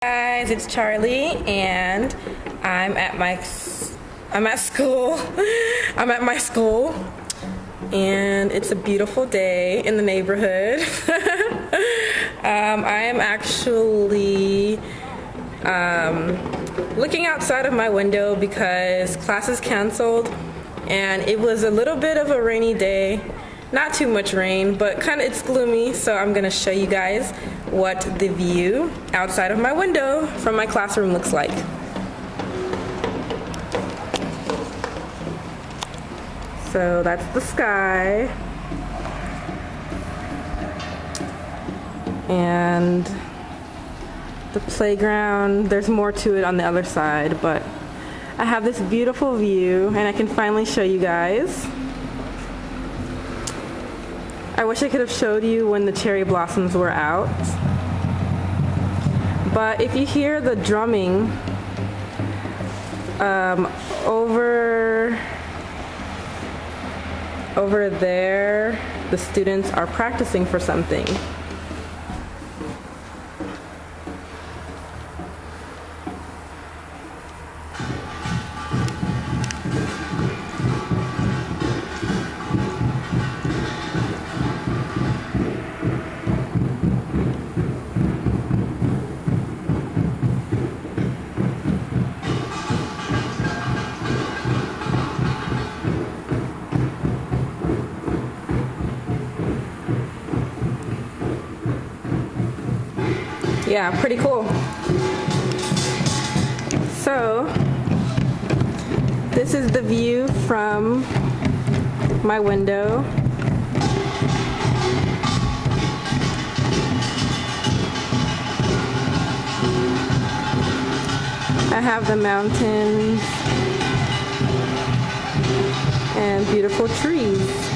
Guys, it's Charlie and I'm at school. I'm at my school and it's a beautiful day in the neighborhood. I am actually looking outside of my window because class is canceled and it was a little bit of a rainy day. Not too much rain, but it's gloomy, so I'm gonna show you guys what the view outside of my window from my classroom looks like. So that's the sky. And the playground, there's more to it on the other side, but I have this beautiful view and I can finally show you guys. I wish I could have showed you when the cherry blossoms were out. But if you hear the drumming over there, the students are practicing for something. Yeah, pretty cool. So, this is the view from my window. I have the mountains and beautiful trees.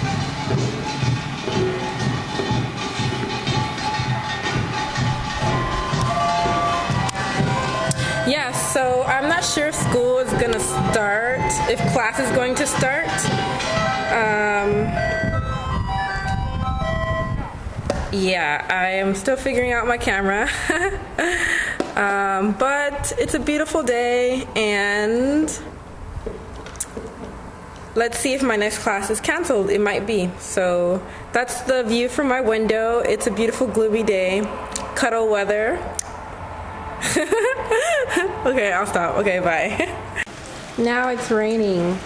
Yeah, so I'm not sure if school is gonna start, if class is going to start. Yeah, I am still figuring out my camera. But it's a beautiful day and let's see if my next class is canceled. It might be. So that's the view from my window. It's a beautiful gloomy day, cuddle weather. Okay, I'll stop. Okay, bye. Now it's raining.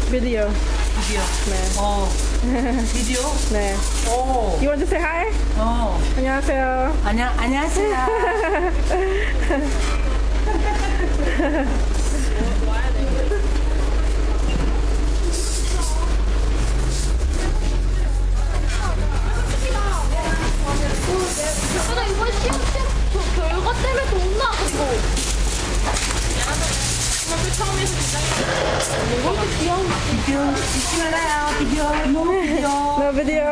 Video. Video. 네. 비디오? 네. 오. You want to say hi? 안녕하세요. 안녕하세요. 나 이번 시험 결과 때문에 돈 나. 그리고 이렇게 귀여운 비디오 잊지 말아요. 비디오. 너무 비디오. No video.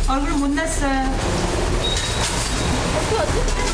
얼굴 못 났어요. 어떻게 하지?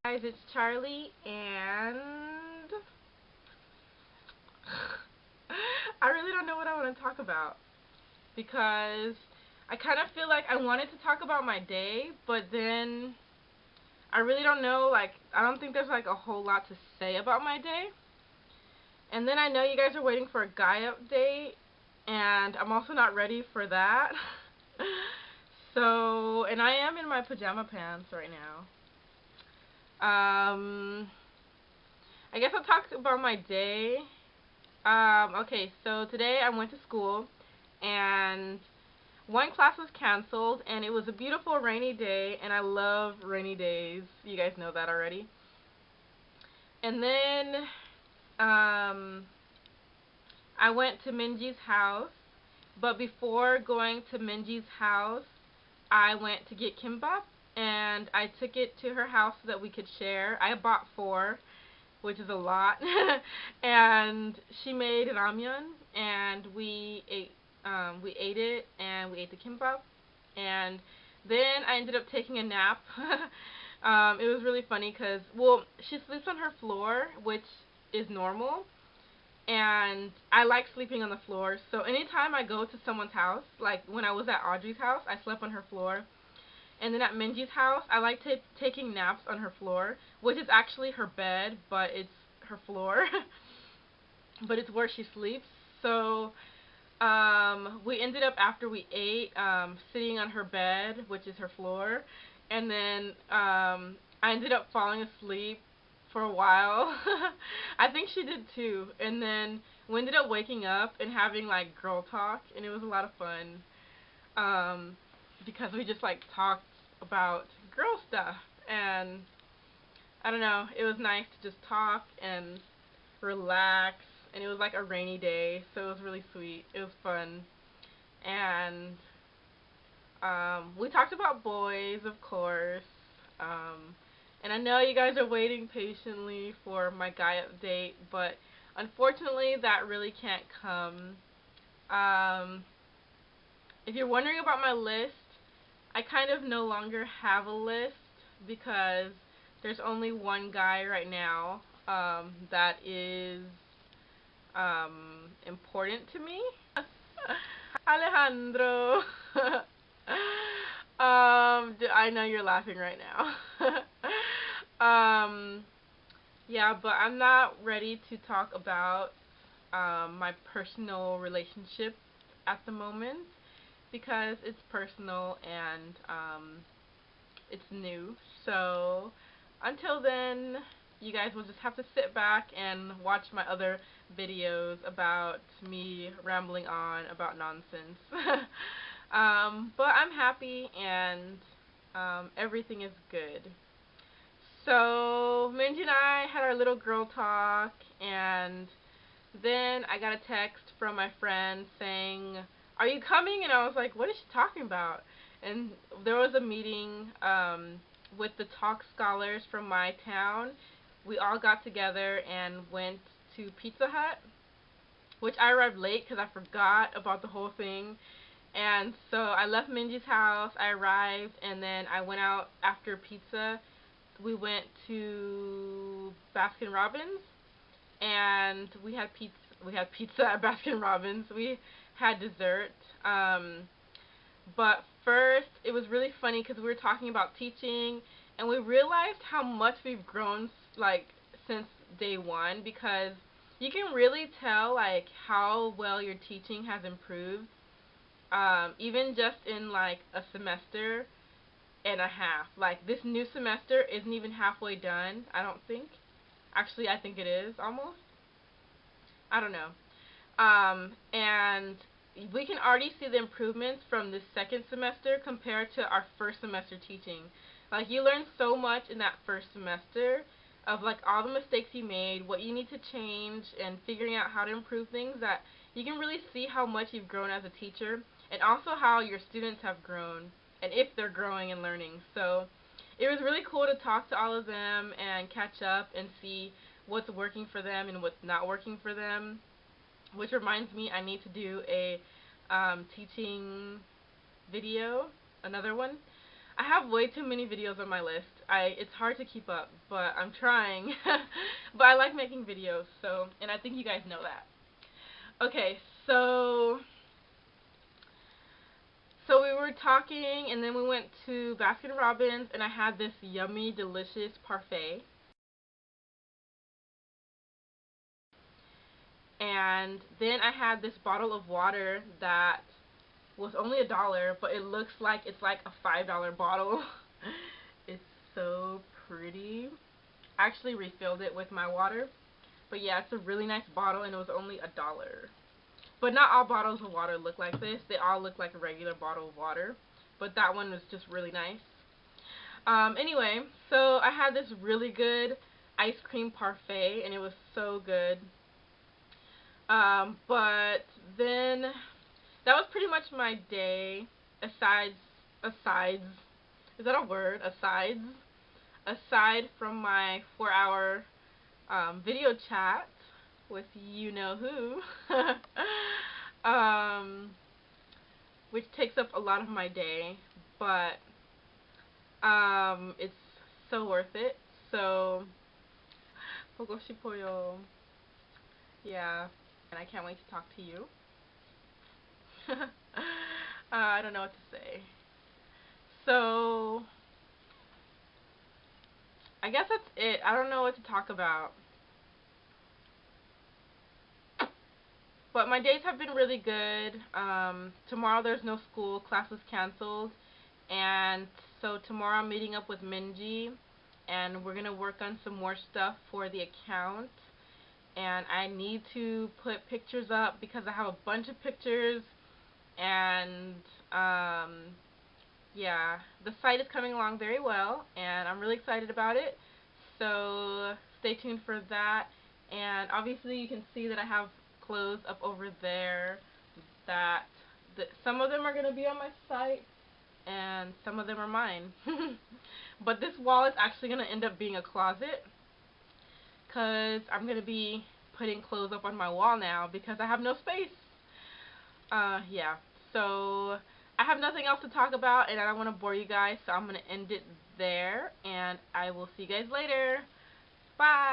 Guys, it's Charlie, and I really don't know what I want to talk about because I kind of feel like I wanted to talk about my day, but then I really don't know, like, I don't think there's like a whole lot to say about my day. And then I know you guys are waiting for a guy update, and I'm also not ready for that. So, and I am in my pajama pants right now. I guess I'll talk about my day. Okay, so today I went to school, and one class was canceled, and it was a beautiful rainy day, and I love rainy days. You guys know that already. And then, I went to Minji's house, but before going to Minji's house, I went to get kimbap, and I took it to her house so that we could share. I bought 4, which is a lot, and she made ramyun, and we ate it, and we ate the kimbap, and then I ended up taking a nap. It was really funny because, well, she sleeps on her floor, which is normal, and I like sleeping on the floor, so anytime I go to someone's house, like when I was at Audrey's house, I slept on her floor. And then at Minji's house, I like taking naps on her floor, which is actually her bed, but it's her floor. But it's where she sleeps. So we ended up, after we ate, sitting on her bed, which is her floor. And then I ended up falling asleep for a while. I think she did too. And then we ended up waking up and having like girl talk, and it was a lot of fun. Because we just like talked about girl stuff, and I don't know, it was nice to just talk and relax, and it was like a rainy day, so it was really sweet. It was fun. And we talked about boys, of course, and I know you guys are waiting patiently for my guy update, but unfortunately that really can't come. If you're wondering about my list, I kind of no longer have a list because there's only one guy right now that is important to me. Alejandro. I know you're laughing right now. Yeah, but I'm not ready to talk about my personal relationship at the moment, because it's personal and it's new. So until then, you guys will just have to sit back and watch my other videos about me rambling on about nonsense. But I'm happy and everything is good. So Minji and I had our little girl talk, and then I got a text from my friend saying, "Are you coming?" And I was like, "What is she talking about?" And there was a meeting with the Talk Scholars from my town. We all got together and went to Pizza Hut, which I arrived late because I forgot about the whole thing. And so I left Minji's house, I arrived, and then I went out after pizza. We went to Baskin Robbins, and we had pizza. We had pizza at Baskin Robbins. We had dessert. But first, it was really funny because we were talking about teaching, and we realized how much we've grown, like, since day one, because you can really tell, like, how well your teaching has improved, even just in, like, a semester and a half. Like, this new semester isn't even halfway done, I don't think. Actually, I think it is, almost. I don't know. And we can already see the improvements from this second semester compared to our first semester teaching. Like, you learn so much in that first semester of, like, all the mistakes you made, what you need to change, and figuring out how to improve things, that you can really see how much you've grown as a teacher, and also how your students have grown, and if they're growing and learning. So it was really cool to talk to all of them and catch up and see what's working for them and what's not working for them. Which reminds me, I need to do a teaching video, another one. I have way too many videos on my list. It's hard to keep up, but I'm trying. But I like making videos, so, and I think you guys know that. Okay, so we were talking, and then we went to Baskin Robbins, and I had this yummy, delicious parfait. And then I had this bottle of water that was only $1, but it looks like it's like a $5 bottle. It's so pretty. I actually refilled it with my water. But yeah, it's a really nice bottle, and it was only $1. But not all bottles of water look like this. They all look like a regular bottle of water. But that one was just really nice. Anyway, so I had this really good ice cream parfait, and it was so good. But then that was pretty much my day, asides, is that a word? Aside from my 4-hour video chat with you-know-who, which takes up a lot of my day, but it's so worth it. So, 보고 싶어요. Yeah. And I can't wait to talk to you. I don't know what to say. So, I guess that's it. I don't know what to talk about. But my days have been really good. Tomorrow there's no school, class was canceled. And so tomorrow I'm meeting up with Minji, and we're going to work on some more stuff for the account. And I need to put pictures up because I have a bunch of pictures, and yeah, the site is coming along very well, and I'm really excited about it, so stay tuned for that. And obviously you can see that I have clothes up over there that some of them are going to be on my site and some of them are mine. But this wall is actually going to end up being a closet, because I'm going to be putting clothes up on my wall now because I have no space. Yeah, so I have nothing else to talk about, and I don't want to bore you guys, so I'm going to end it there, and I will see you guys later. Bye!